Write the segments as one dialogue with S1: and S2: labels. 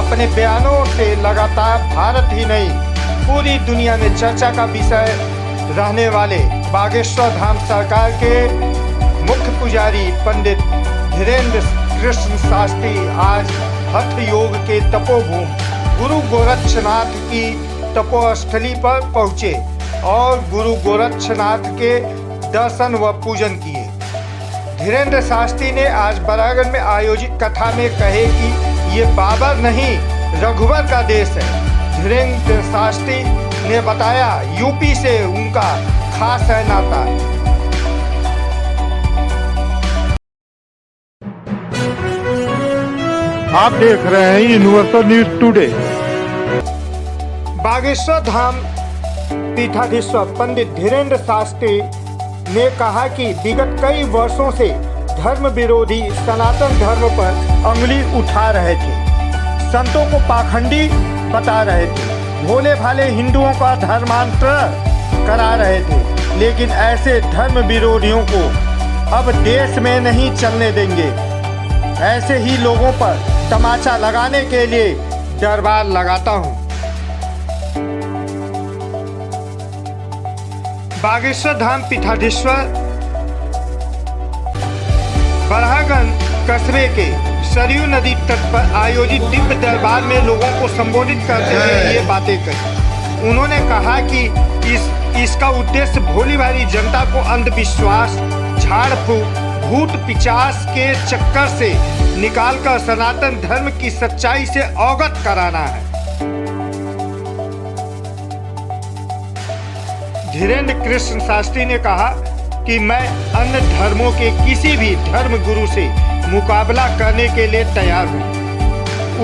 S1: अपने बयानों से लगातार भारत ही नहीं पूरी दुनिया में चर्चा का विषय रहने वाले बागेश्वर धाम सरकार के मुख्य पुजारी पंडित धीरेन्द्र कृष्ण शास्त्री आज हठ योग के तपोभूमि गुरु गोरक्षनाथ की तपोस्थली पर पहुँचे और गुरु गोरक्षनाथ के दर्शन व पूजन किए। धीरेन्द्र शास्त्री ने आज बरागढ़ में आयोजित कथा में कहे कि ये बाबर नहीं रघुवर का देश है। धीरेन्द्र शास्त्री ने बताया यूपी से उनका खास है नाता।
S2: आप देख रहे हैं universal news today.
S1: Bageshwar Dham पीठाधीश्वर पंडित धीरेन्द्र शास्त्री ने कहा कि विगत कई वर्षों से धर्म विरोधी सनातन धर्म पर अंगुली उठा रहे थे, संतों को पाखंडी बता रहे थे, भोले भाले हिंदुओं का धर्मांतरण करा रहे थे, लेकिन ऐसे धर्म विरोधियों को अब देश में नहीं चलने देंगे। ऐसे ही लोगों पर तमाचा लगाने के लिए दरबार लगाता हूँ। बागेश्वर धाम पीठाधीश्वर बरागढ़ कस्बे के सरयू नदी तट पर आयोजित दिव्य दरबार में लोगों को संबोधित करते हुए ये बातें कही। उन्होंने कहा कि इसका उद्देश्य भोली भाली जनता को अंधविश्वास, झाड़ फूक, भूत पिचास के चक्कर से निकालकर सनातन धर्म की सच्चाई से अवगत कराना है। धीरेन्द्र कृष्ण शास्त्री ने कहा कि मैं अन्य धर्मों के किसी भी धर्म गुरु से मुकाबला करने के लिए तैयार हूँ,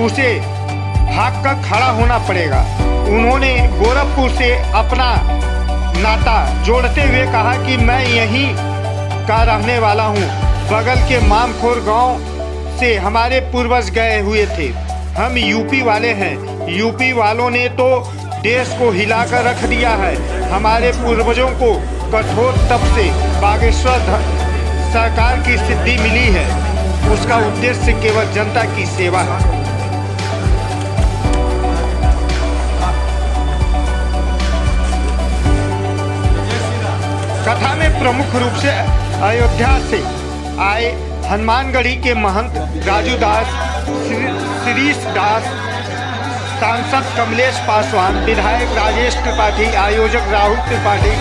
S1: उसे भाग कर खड़ा होना पड़ेगा। उन्होंने गोरखपुर से अपना नाता जोड़ते हुए कहा कि मैं यहीं का रहने वाला हूँ, बगल के मामखोर गांव से हमारे पूर्वज गए हुए थे, हम यूपी वाले हैं। यूपी वालों ने तो देश को हिलाकर रख दिया है। हमारे पूर्वजों को कठोर तप से बागेश्वर सरकार की सिद्धि मिली है, उसका उद्देश्य केवल जनता की सेवा है। कथा में प्रमुख रूप से अयोध्या से आए हनुमानगढ़ी के महंत राजू दास, श्रीश दास, सांसद कमलेश पासवान, विधायक राजेश त्रिपाठी, आयोजक राहुल त्रिपाठी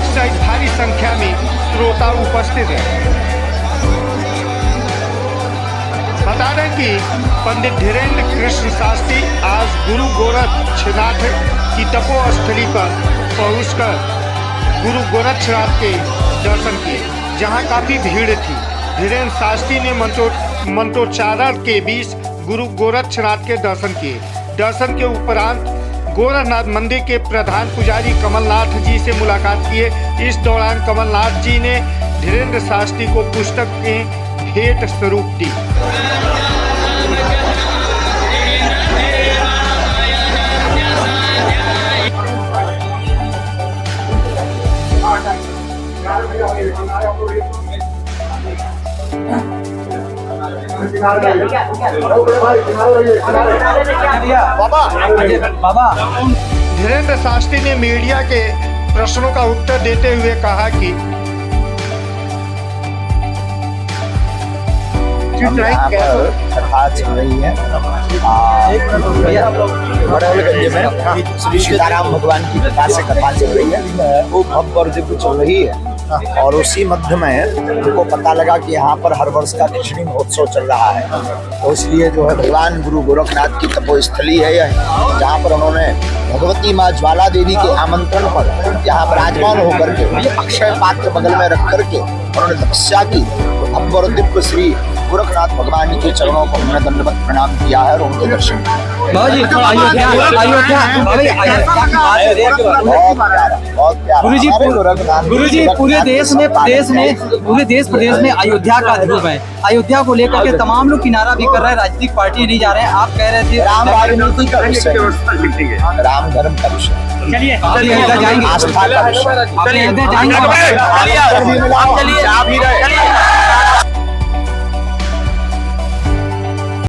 S1: सहित भारी संख्या में श्रोता उपस्थित हैं। बता दें कि पंडित धीरेन्द्र कृष्ण शास्त्री आज गुरु गोरक्षनाथ की तपोस्थली पर पहुंचकर गुरु गोरक्षनाथ के दर्शन किए, जहां काफी भीड़ थी। धीरेन्द्र शास्त्री ने मंत्रोच्चारण के बीच गुरु गोरक्षनाथ के दर्शन किए। दर्शन के उपरांत गोरखनाथ मंदिर के प्रधान पुजारी कमलनाथ जी से मुलाकात किए। इस दौरान कमलनाथ जी ने धीरेन्द्र शास्त्री को पुस्तक के भेंट स्वरूप दी। धीरेन्द्र शास्त्री ने मीडिया के प्रश्नों का उत्तर देते हुए कहा कि
S3: कथा चल रही है बड़ौलगंज में श्री सीताराम भगवान की कथा से कथा चल रही है, वो भव्य और दिव्य चल रही है। और उसी मध्य में उनको पता लगा कि यहाँ पर हर वर्ष का खिचड़ी महोत्सव चल रहा है, तो इसलिए जो है भगवान गुरु गोरखनाथ की तपोस्थली है यह, जहाँ पर उन्होंने भगवती माँ ज्वाला देवी के आमंत्रण पर यहाँ विराजमान होकर के अक्षय पात्र बगल में रख करके उन्होंने तपस्या की। भव्य और दिव्य श्री गोरखनाथ भगवान के चरणों को हमने दंडवत प्रणाम किया है और उनके दर्शन
S4: गुरुजी पूरे देश प्रदेश में अयोध्या का ध्रुव है। अयोध्या को लेकर के तमाम लोग किनारा भी कर रहे हैं, राजनीतिक पार्टी नहीं जा रहे हैं। आप कह रहे थे
S3: राम राजनीति का विषय, राम धर्म का विषय,
S4: चलिए जाएंगे,
S3: आस्था का विषय।
S4: जाएंगे।